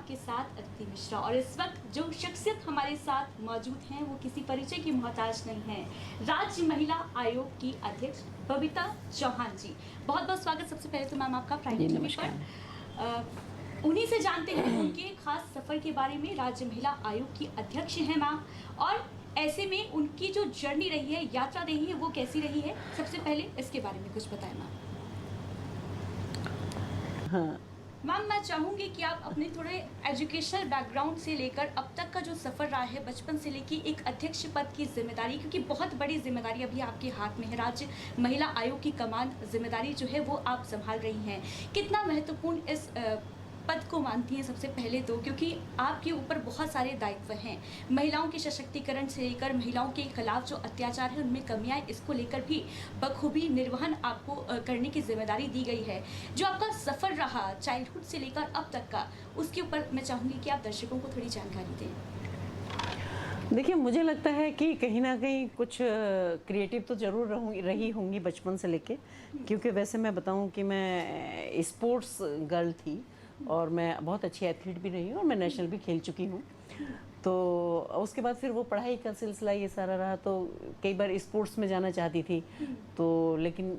आपके साथ अदिति मिश्रा और इस वक्त जो शख्सियत हमारे साथ मौजूद हैं वो किसी परिचय की मोहताज नहीं है, राज्य महिला आयोग की अध्यक्ष बबीता चौहान जी। बहुत बहुत स्वागत सबसे पहले तो मैम आपका प्राइम टीवी पर। उन्हीं से जानते हैं उनके खास सफर के बारे में। राज्य महिला आयोग की अध्यक्ष हैं मैम, और ऐसे में उनकी जो जर्नी रही है, यात्रा रही है, वो कैसी रही है, सबसे पहले इसके बारे में कुछ बताएं मैम। हाँ मैम, मैं चाहूँगी कि आप अपने थोड़े एजुकेशनल बैकग्राउंड से लेकर अब तक का जो सफ़र रहा है, बचपन से लेकर एक अध्यक्ष पद की जिम्मेदारी, क्योंकि बहुत बड़ी जिम्मेदारी अभी आपके हाथ में है, राज्य महिला आयोग की कमान जिम्मेदारी जो है वो आप संभाल रही हैं। कितना महत्वपूर्ण इस पद को मानती हैं सबसे पहले तो, क्योंकि आपके ऊपर बहुत सारे दायित्व हैं, महिलाओं के सशक्तिकरण से लेकर महिलाओं के खिलाफ जो अत्याचार है उनमें कमियां, इसको लेकर भी बखूबी निर्वहन आपको करने की जिम्मेदारी दी गई है। जो आपका सफ़र रहा चाइल्डहुड से लेकर अब तक का, उसके ऊपर मैं चाहूँगी कि आप दर्शकों को थोड़ी जानकारी दें। देखिए, मुझे लगता है कि कहीं ना कहीं कुछ क्रिएटिव तो ज़रूर रही होंगी बचपन से लेके, क्योंकि वैसे मैं बताऊं कि मैं स्पोर्ट्स गर्ल थी और मैं बहुत अच्छी एथलीट भी रही हूँ और मैं नेशनल भी खेल चुकी हूँ। तो उसके बाद फिर वो पढ़ाई का सिलसिला ये सारा रहा, तो कई बार स्पोर्ट्स में जाना चाहती थी, तो लेकिन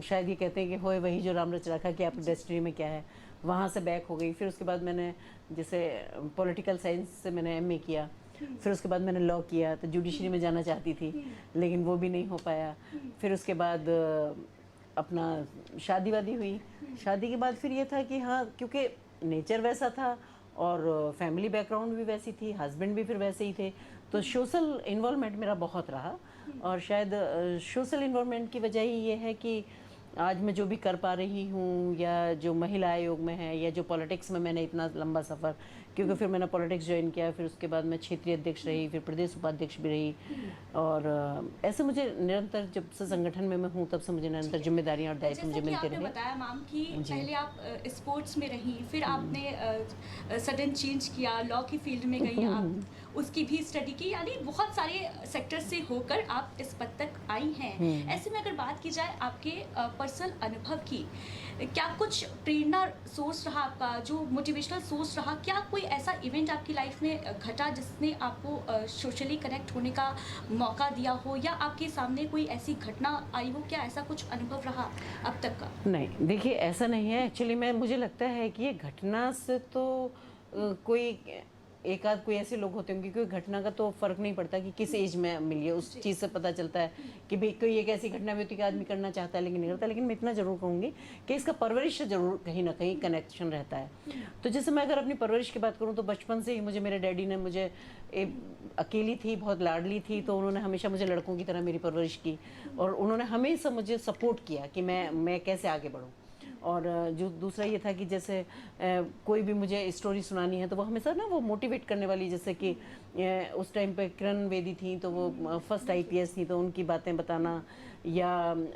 शायद ये कहते हैं कि होए वही जो राम रच रखा, कि आपकी डेस्टिनी में क्या है, वहाँ से बैक हो गई। फिर उसके बाद मैंने जैसे पॉलिटिकल साइंस से मैंने MA किया, फिर उसके बाद मैंने लॉ किया, तो जुडिशरी में जाना चाहती थी लेकिन वो भी नहीं हो पाया। फिर उसके बाद अपना शादी वादी हुई। शादी के बाद फिर ये था कि हाँ, क्योंकि नेचर वैसा था और फैमिली बैकग्राउंड भी वैसी थी, हस्बैंड भी फिर वैसे ही थे, तो सोशल इन्वॉल्वमेंट मेरा बहुत रहा। और शायद सोशल इन्वॉल्वमेंट की वजह ही ये है कि आज मैं जो भी कर पा रही हूँ, या जो महिला आयोग में है, या जो पॉलिटिक्स में मैंने इतना लंबा सफ़र, क्योंकि फिर मैंने पॉलिटिक्स ज्वाइन किया, फिर उसके बाद मैं क्षेत्रीय अध्यक्ष रही, फिर प्रदेश उपाध्यक्ष भी रही। और ऐसे मुझे निरंतर, जब से संगठन में मैं हूँ तब से मुझे निरंतर जिम्मेदारियाँ और दायित्व मुझे मिलते रहे। बताया मैम कि पहले आप स्पोर्ट्स में रही, फिर आपने सडन चेंज किया, लॉ की फील्ड में गई, आप उसकी भी स्टडी की, यानी बहुत सारे सेक्टर से होकर आप इस पद तक आई हैं। ऐसे में अगर बात की जाए आपके पर्सनल अनुभव की, क्या कुछ प्रेरणा सोर्स रहा आपका, जो मोटिवेशनल सोर्स रहा? क्या कोई ऐसा इवेंट आपकी लाइफ में घटा जिसने आपको सोशली कनेक्ट होने का मौका दिया हो, या आपके सामने कोई ऐसी घटना आई हो? क्या ऐसा कुछ अनुभव रहा अब तक का? नहीं, देखिए ऐसा नहीं है एक्चुअली। मुझे लगता है कि ये घटना से तो कोई एक आध कोई ऐसे लोग होते होंगे, क्योंकि घटना का तो फर्क नहीं पड़ता कि किस एज में मिली है, उस चीज़ से पता चलता है कि भाई कोई एक ऐसी घटना भी होती है कि आदमी करना चाहता है लेकिन नहीं करता। लेकिन मैं इतना ज़रूर कहूँगी कि इसका परवरिश से ज़रूर कहीं ना कहीं कनेक्शन रहता है। तो जैसे मैं अगर अपनी परवरिश की बात करूँ, तो बचपन से ही मुझे मेरे डैडी ने, मुझे अकेली थी, बहुत लाडली थी, तो उन्होंने हमेशा मुझे लड़कों की तरह मेरी परवरिश की, और उन्होंने हमेशा मुझे सपोर्ट किया कि मैं कैसे आगे बढ़ूँ। और जो दूसरा ये था कि जैसे कोई भी मुझे स्टोरी सुनानी है तो वो हमेशा ना वो मोटिवेट करने वाली, जैसे कि उस टाइम पे किरण बेदी थी, तो वो फर्स्ट IPS थी, तो उनकी बातें बताना, या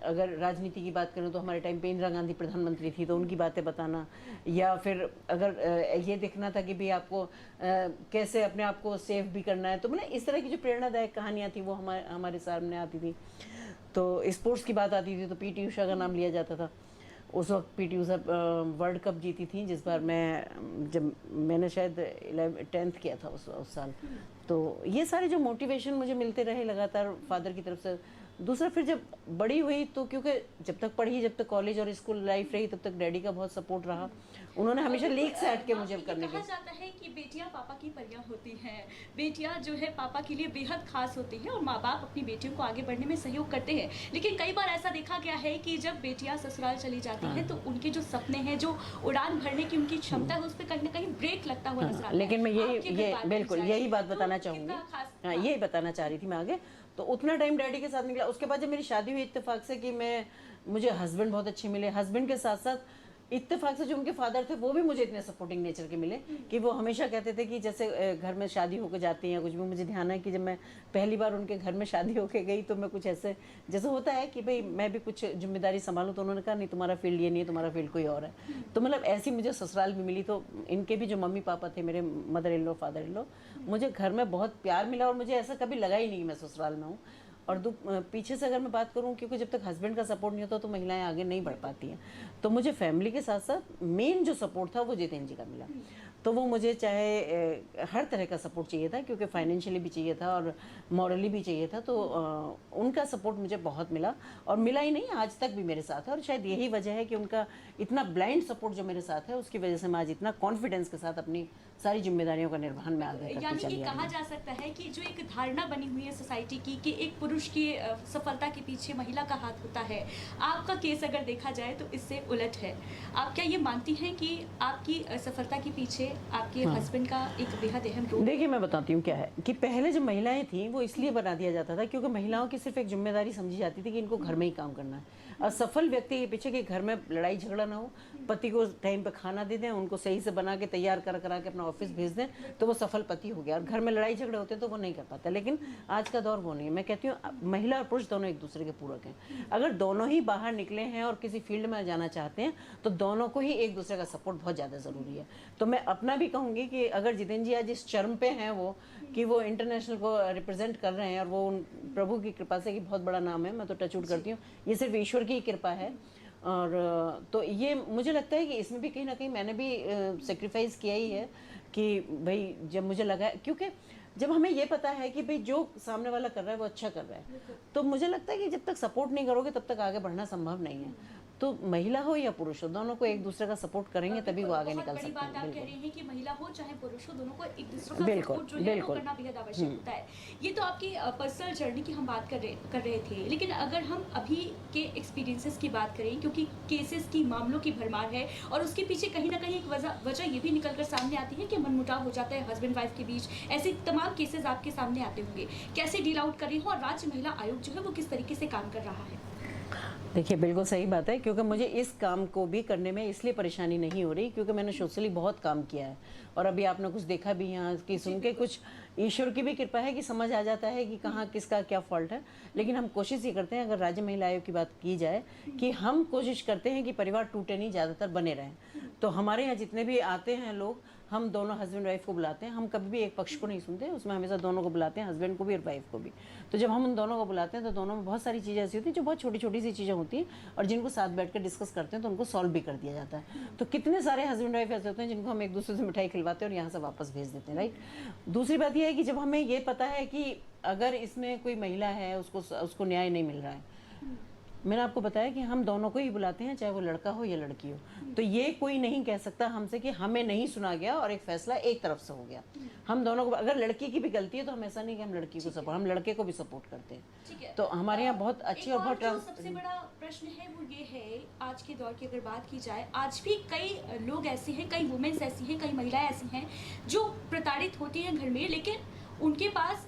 अगर राजनीति की बात करें तो हमारे टाइम पे इंदिरा गांधी प्रधानमंत्री थी, तो उनकी बातें बताना, या फिर अगर ये देखना था कि भाई आपको कैसे अपने आप को सेफ भी करना है, तो मतलब इस तरह की जो प्रेरणादायक कहानियाँ थी वो हमारे सामने आती थी। तो स्पोर्ट्स की बात आती थी तो PT उषा का नाम लिया जाता था। उस वक्त PT उषा वर्ल्ड कप जीती थी, जिस बार जब मैंने शायद 10th किया था उस साल। तो ये सारे जो मोटिवेशन मुझे मिलते रहे लगातार फादर की तरफ से। दूसरा फिर जब बड़ी हुई, तो क्योंकि जब तक पढ़ी, जब तक कॉलेज और स्कूल लाइफ रही, तब तक डैडी का बहुत सपोर्ट रहा। उन्होंने हमेशा लीग से हट के मुझे करने के। कहा जाता है कि बेटियां पापा की परियां होती हैं, बेटियां जो है पापा के लिए बेहद खास होती हैं, और माँ बाप अपनी बेटियों को आगे बढ़ने में सहयोग करते हैं। लेकिन कई बार ऐसा देखा गया है कि जब बेटियां ससुराल चली जाती हैं तो उनके जो सपने हैं, जो उड़ान भरने की उनकी क्षमता है, उस पर कहीं ना कहीं ब्रेक लगता हुआ नजर आता है। लेकिन मैं ये बिल्कुल यही बात बताना चाहूँगी, हाँ यही बताना चाह रही थी मैं आगे। तो उतना टाइम डैडी के साथ निकला। उसके बाद जब मेरी शादी हुई इत्तेफाक से, कि मुझे हस्बैंड बहुत अच्छे मिले, हस्बैंड के साथ साथ इत्तेफाक से जो उनके फादर थे वो भी मुझे इतने सपोर्टिंग नेचर के मिले कि वो हमेशा कहते थे कि जैसे घर में शादी होकर जाती हैं कुछ भी। मुझे ध्यान है कि जब मैं पहली बार उनके घर में शादी होकर गई, तो मैं कुछ ऐसे जैसे होता है कि भाई मैं भी कुछ जिम्मेदारी संभालूं, तो उन्होंने कहा नहीं, तुम्हारा फील्ड ये नहीं है, तुम्हारा फील्ड कोई और है। तो मतलब ऐसी मुझे ससुराल भी मिली। तो इनके भी जो मम्मी पापा थे, मेरे mother in law father in law, मुझे घर में बहुत प्यार मिला, और मुझे ऐसा कभी लगा ही नहीं कि मैं ससुराल में हूँ। और पीछे से अगर मैं बात करूं, क्योंकि जब तक हस्बैंड का सपोर्ट नहीं होता तो महिलाएं आगे नहीं बढ़ पाती हैं। तो मुझे फैमिली के साथ साथ मेन जो सपोर्ट था वो जितेंद्र जी का मिला। तो वो मुझे चाहे हर तरह का सपोर्ट चाहिए था, क्योंकि फाइनेंशियली भी चाहिए था और मॉरली भी चाहिए था। तो उनका सपोर्ट मुझे बहुत मिला, और मिला ही नहीं, आज तक भी मेरे साथ है। और शायद यही वजह है कि उनका इतना ब्लाइंड सपोर्ट जो मेरे साथ है, उसकी वजह से मैं आज इतना कॉन्फिडेंस के साथ अपनी सारी जिम्मेदारियों का निर्वहन में आगे करती यानी चली ये आ कहा रही हूँ। जा सकता है कि जो एक धारणा बनी हुई है सोसाइटी की कि एक पुरुष की सफलता के पीछे महिला का हाथ होता है, आपका केस अगर देखा जाए तो इससे उलट है। आप क्या ये मानती हैं कि आपकी सफलता के पीछे आपके हस्बैंड का एक बेहद अहम रोल? देखिए, मैं बताती हूँ क्या है कि पहले जब महिलाएं थीं वो इसलिए बना दिया जाता था क्योंकि महिलाओं की सिर्फ एक जिम्मेदारी समझी जाती थी कि इनको घर में ही काम करना है। असफल व्यक्ति के पीछे कि घर में लड़ाई झगड़ा ना हो, पति को टाइम पे खाना दे दें, उनको सही से बना के तैयार करा के अपना ऑफिस भेज दें, तो वो सफल पति हो गया। और घर में लड़ाई झगड़े होते हैं तो वो नहीं कर पाता। लेकिन आज का दौर वो नहीं है। मैं कहती हूँ महिला और पुरुष दोनों एक दूसरे के पूरक हैं। अगर दोनों ही बाहर निकले हैं और किसी फील्ड में जाना चाहते हैं तो दोनों को ही एक दूसरे का सपोर्ट बहुत ज़्यादा ज़रूरी है। तो मैं अपना भी कहूँगी कि अगर जितेंद्र जी आज इस चरम पे हैं वो कि वो इंटरनेशनल को रिप्रेजेंट कर रहे हैं, और वो प्रभु की कृपा से कि बहुत बड़ा नाम है, मैं तो टचवुड करती हूँ, ये सिर्फ ईश्वर की कृपा है। और तो ये मुझे लगता है कि इसमें भी कहीं ना कहीं मैंने भी सेक्रीफाइस किया ही है कि भाई जब मुझे लगा, क्योंकि जब हमें ये पता है कि भाई जो सामने वाला कर रहा है वो अच्छा कर रहा है, तो मुझे लगता है कि जब तक सपोर्ट नहीं करोगे तब तक आगे बढ़ना संभव नहीं है। तो महिला हो या पुरुष हो, दोनों को एक दूसरे का सपोर्ट करेंगे तभी वो आगे निकल बड़ी सकते बात हैं। आप कह रहे हैं कि महिला हो चाहे पुरुष हो, दोनों को एक दूसरे का बिल्कुल, सपोर्ट जो है वो बिल्कुल। करना बेहद आवश्यक होता है। ये तो आपकी पर्सनल जर्नी की हम बात कर रहे थे, लेकिन अगर हम अभी के एक्सपीरियंसेस की बात करें, क्योंकि केसेस की मामलों की भरमार है और उसके पीछे कहीं ना कहीं एक वजह ये भी निकल कर सामने आती है कि मनमुटाव हो जाता है हस्बैंड वाइफ के बीच। ऐसे तमाम केसेस आपके सामने आते होंगे, कैसे डील आउट कर रही हो और राज्य महिला आयोग जो है वो किस तरीके से काम कर रहा है? देखिए, बिल्कुल सही बात है, क्योंकि मुझे इस काम को भी करने में इसलिए परेशानी नहीं हो रही क्योंकि मैंने सोशली बहुत काम किया है। और अभी आपने कुछ देखा भी यहाँ की सुन के, कुछ ईश्वर की भी कृपा है कि समझ आ जाता है कि कहाँ किसका क्या फॉल्ट है। लेकिन हम कोशिश ये करते हैं, अगर राज्य महिला आयोग की बात की जाए, कि हम कोशिश करते हैं कि परिवार टूटे नहीं, ज़्यादातर बने रहें। तो हमारे यहाँ जितने भी आते हैं लोग, हम दोनों हस्बैंड वाइफ को बुलाते हैं। हम कभी भी एक पक्ष को नहीं सुनते, उसमें हमेशा दोनों को बुलाते हैं, हस्बैंड को भी और वाइफ को भी। तो जब हम उन दोनों को बुलाते हैं तो दोनों में बहुत सारी चीज़ें ऐसी होती हैं जो बहुत छोटी छोटी सी चीज़ें होती हैं, और जिनको साथ बैठ कर डिस्कस करते हैं तो उनको सॉल्व भी कर दिया जाता है। तो कितने सारे हस्बैंड वाइफ ऐसे होते हैं जिनको हम एक दूसरे से मिठाई खिलवाते हैं और यहाँ से वापस भेज देते हैं, राइट। दूसरी बात यह है कि जब हमें ये पता है कि अगर इसमें कोई महिला है, उसको न्याय नहीं मिल रहा है, मैंने आपको बताया कि हम दोनों को ही बुलाते हैं, चाहे वो लड़का हो या लड़की हो। तो ये कोई नहीं कह सकता हमसे कि हमें नहीं सुना गया और एक फैसला एक तरफ से हो गया। हम दोनों को, अगर लड़की की भी गलती है तो हम ऐसा नहीं कि हम लड़की को सपोर्ट, हम लड़के को भी सपोर्ट करते हैं। तो हमारे यहाँ बहुत अच्छी और बहुत सबसे बड़ा प्रश्न है वो ये है, आज के दौर की अगर बात की जाए, आज भी कई लोग ऐसे हैं, कई वुमेन्स ऐसी हैं, कई महिलाएं ऐसी हैं जो प्रताड़ित होती हैं घर में, लेकिन उनके पास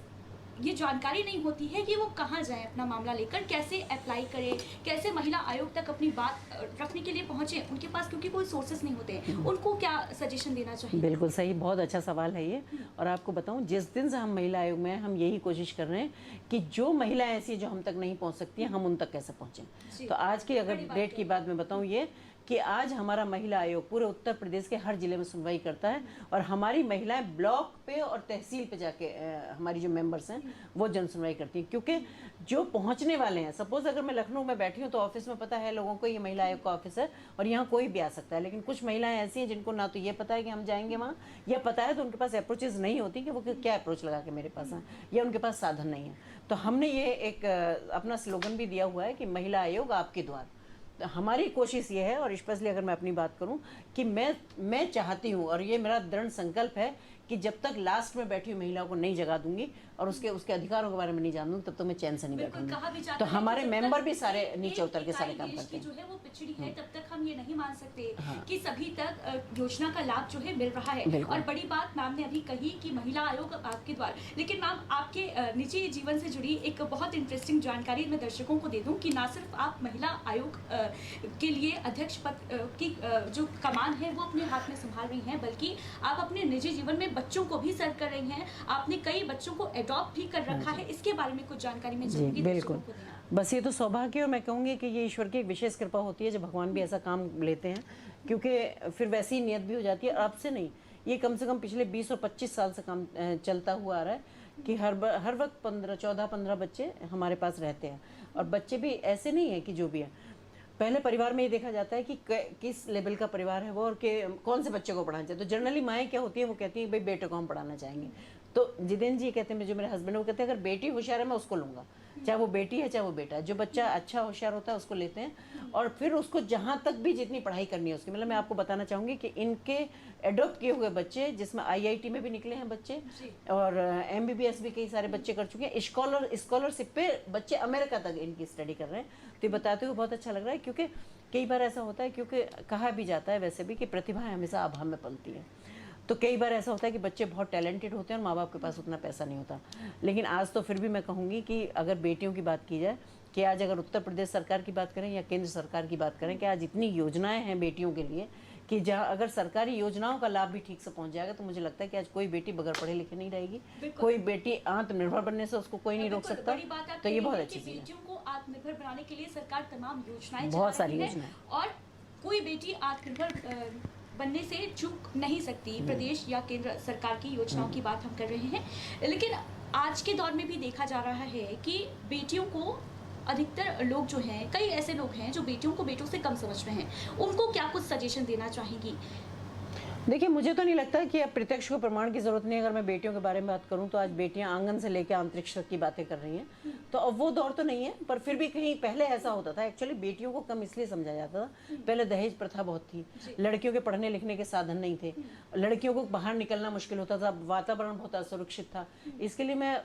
ये जानकारी नहीं होती है कि वो कहाँ जाए अपना मामला लेकर, कैसे अप्लाई करें, कैसे महिला आयोग तक अपनी बात रखने के लिए पहुंचे उनके पास, क्योंकि कोई सोर्सेस नहीं होते हैं। उनको क्या सजेशन देना चाहिए? बिल्कुल सही, बहुत अच्छा सवाल है ये। और आपको बताऊं, जिस दिन से हम महिला आयोग में हैं, हम यही कोशिश कर रहे हैं कि जो महिला ऐसी है जो हम तक नहीं पहुंच सकती हैं, हम उन तक कैसे पहुंचें। तो आज की अगर डेट की बात मैं बताऊं, ये कि आज हमारा महिला आयोग पूरे उत्तर प्रदेश के हर जिले में सुनवाई करता है, और हमारी महिलाएं ब्लॉक पे और तहसील पे जाके हमारी जो मेंबर्स हैं वो जन सुनवाई करती हैं। क्योंकि जो पहुंचने वाले हैं, सपोज अगर मैं लखनऊ में बैठी हूँ तो ऑफिस में पता है लोगों को ये महिला आयोग का ऑफिस है और यहाँ कोई भी आ सकता है, लेकिन कुछ महिलाएं ऐसी हैं जिनको ना तो ये पता है कि हम जाएंगे वहाँ, या पता है तो उनके पास अप्रोचेज नहीं होती कि वो क्या अप्रोच लगा के मेरे पास आए, या उनके पास साधन नहीं है। तो हमने ये एक अपना स्लोगन भी दिया हुआ है कि महिला आयोग आपके द्वार। हमारी कोशिश ये है, और स्पेशली अगर मैं अपनी बात करूं, कि मैं चाहती हूं, और ये मेरा दृढ़ संकल्प है कि जब तक लास्ट में बैठी हुई महिलाओं को नहीं जगा दूंगी और उसके अधिकारों के बारे में नहीं जानूंगी, तब तक मैं चैन से नहीं बैठूंगी। तो हमारे मेंबर भी सारे नीचे उतर के सारे काम करते हैं। जो है वो पिछड़ी है, तब तक हम ये नहीं मान सकते कि सभी तक योजना का लाभ जो है मिल रहा है। और बड़ी बात मैम ने अभी कही कि महिला आयोग आपके द्वार, लेकिन मैम आपके निजी जीवन से जुड़ी एक बहुत इंटरेस्टिंग जानकारी मैं दर्शकों को दे दूं कि ना सिर्फ आप महिला आयोग के लिए अध्यक्ष पद की जो कमान है वो अपने हाथ में संभाल रही हैं, बल्कि आप अपने निजी जीवन में बच्चों को भी सर्व कर रही हैं। आपने कई बच्चों को अडॉप्ट भी कर रखा है, इसके बारे में कुछ जानकारी मैं चाहूंगी बिल्कुल। बस ये तो सौभाग्य, और मैं कहूँगी कि ये ईश्वर की एक विशेष कृपा होती है जब भगवान भी ऐसा काम लेते हैं, क्योंकि फिर वैसी नियत भी हो जाती है। अब से नहीं, ये कम से कम पिछले 20 और 25 साल से काम चलता हुआ आ रहा है कि हर वक्त 14-15 बच्चे हमारे पास रहते हैं, और बच्चे भी ऐसे नहीं है कि जो भी है। पहले परिवार में ये देखा जाता है कि किस लेवल का परिवार है वो और कौन से बच्चे को पढ़ाना चाहिए। तो जनरली माएँ क्या होती है, वो कहती हैं भाई बेटे को हम पढ़ाना चाहेंगे। तो जितेंद्र जी कहते हैं, जो मेरे हस्बैंड, वो कहते हैं अगर बेटी होशियार है मैं उसको लूँगा, चाहे वो बेटी है चाहे वो बेटा है। जो बच्चा अच्छा होशियार होता है उसको लेते हैं और फिर उसको जहाँ तक भी जितनी पढ़ाई करनी है उसकी, मतलब मैं आपको बताना चाहूँगी कि इनके एडॉप्ट किए हुए बच्चे, जिसमें IIT में भी निकले हैं बच्चे और MBBS भी कई सारे बच्चे कर चुके हैं, स्कॉलरशिप पे बच्चे अमेरिका तक इनकी स्टडी कर रहे हैं। तो ये बताते हुए बहुत अच्छा लग रहा है, क्योंकि कई बार ऐसा होता है, क्योंकि कहा भी जाता है वैसे भी कि प्रतिभा हमेशा अभाव में पलती है। तो कई बार ऐसा होता है कि बच्चे बहुत टैलेंटेड होते हैं और माँ बाप के पास उतना पैसा नहीं होता। लेकिन आज तो फिर भी मैं कहूँगी कि अगर बेटियों की बात की जाए, कि आज अगर उत्तर प्रदेश सरकार की बात करें या केंद्र सरकार की बात करें, कि आज इतनी योजनाएं हैं बेटियों के लिए कि जहाँ अगर सरकारी योजनाओं का लाभ भी ठीक से पहुँच जाएगा तो मुझे लगता है कि आज कोई बेटी बगैर पढ़े लिखे नहीं रहेगी। कोई बेटी आत्मनिर्भर बनने से उसको कोई नहीं रोक सकता। तो ये बहुत अच्छी चीज़ है। बेटियों को आत्मनिर्भर बनाने के लिए सरकार तमाम योजनाएं बहुत सारी योजनाएं, और कोई बेटी आत्मनिर्भर बनने से चूक नहीं सकती। प्रदेश या केंद्र सरकार की योजनाओं की बात हम कर रहे हैं, लेकिन आज के दौर में भी देखा जा रहा है कि बेटियों को अधिकतर लोग जो हैं, कई ऐसे लोग हैं जो बेटियों को बेटों से कम समझ रहे हैं, उनको क्या कुछ सजेशन देना चाहेंगी? देखिए, मुझे तो नहीं लगता कि अब प्रत्यक्ष को प्रमाण की जरूरत नहीं है। अगर मैं बेटियों के बारे में बात करूं तो आज बेटियां आंगन से लेकर अंतरिक्ष तक की बातें कर रही हैं, तो अब वो दौर तो नहीं है। पर फिर भी कहीं पहले ऐसा होता था, एक्चुअली बेटियों को कम इसलिए समझा जाता था, पहले दहेज प्रथा बहुत थी, लड़कियों के पढ़ने लिखने के साधन नहीं थे, लड़कियों को बाहर निकलना मुश्किल होता था, वातावरण बहुत असुरक्षित था। इसके लिए मैं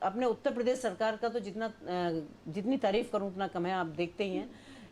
अपने उत्तर प्रदेश सरकार का तो जितनी तारीफ करूं उतना कम है। आप देखते ही हैं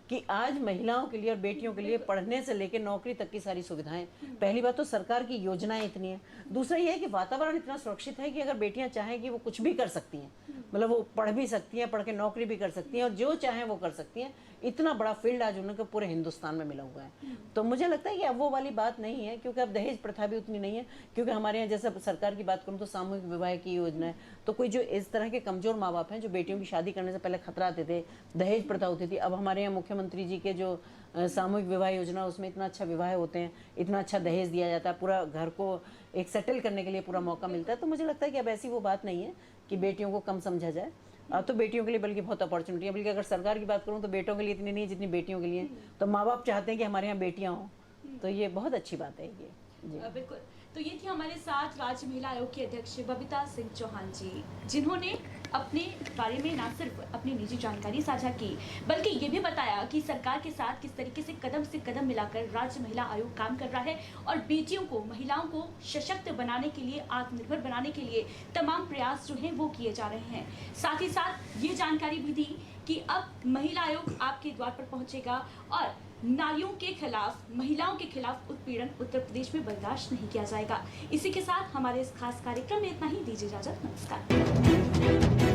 कि आज महिलाओं के लिए और बेटियों के लिए पढ़ने से लेकर नौकरी तक की सारी सुविधाएं, पहली बात तो सरकार की योजनाएं इतनी हैं, दूसरा ये है कि वातावरण इतना सुरक्षित है कि अगर बेटियां चाहें कि वो कुछ भी कर सकती हैं, मतलब वो पढ़ भी सकती हैं, पढ़ के नौकरी भी कर सकती हैं और जो चाहें वो कर सकती हैं। इतना बड़ा फील्ड आज उनके पूरे हिंदुस्तान में मिला हुआ है। तो मुझे लगता है कि अब वो वाली बात नहीं है, क्योंकि अब दहेज प्रथा भी उतनी नहीं है। क्योंकि हमारे यहाँ जैसे सरकार की बात करूँ तो सामूहिक विवाह की योजना है, तो कोई जो इस तरह के कमजोर माँ बाप हैं जो बेटियों की शादी करने से पहले खतराते थे, दहेज प्रथा होती थी, अब हमारे यहाँ मुख्यमंत्री जी के जो सामूहिक विवाह योजना, उसमें इतना अच्छा विवाह होते हैं, इतना अच्छा दहेज दिया जाता है, पूरा घर को एक सेटल करने के लिए पूरा मौका मिलता है। तो मुझे लगता है कि अब ऐसी वो बात नहीं है कि बेटियों को कम समझा जाए। अब तो बेटियों के लिए बल्कि बहुत अपॉर्चुनिटी है, बल्कि अगर सरकार की बात करूँ तो बेटों के लिए इतनी नहीं है जितनी बेटियों के लिए। तो माँ बाप चाहते हैं कि हमारे यहाँ बेटियाँ हों, तो ये बहुत अच्छी बात है ये जी। बिल्कुल। तो ये थी हमारे साथ राज्य महिला आयोग की अध्यक्ष बबीता सिंह चौहान जी, जिन्होंने अपने बारे में न सिर्फ अपनी निजी जानकारी साझा की, बल्कि ये भी बताया कि सरकार के साथ किस तरीके से कदम मिलाकर राज्य महिला आयोग काम कर रहा है और बेटियों को, महिलाओं को सशक्त बनाने के लिए, आत्मनिर्भर बनाने के लिए तमाम प्रयास जो हैं वो किए जा रहे हैं। साथ ही साथ ये जानकारी भी दी कि अब महिला आयोग आपके द्वार पर पहुंचेगा और नारियों के खिलाफ, महिलाओं के खिलाफ उत्पीड़न उत्तर प्रदेश में बर्दाश्त नहीं किया जाएगा। इसी के साथ हमारे इस खास कार्यक्रम में इतना ही। दीजिए इजाजत, नमस्कार।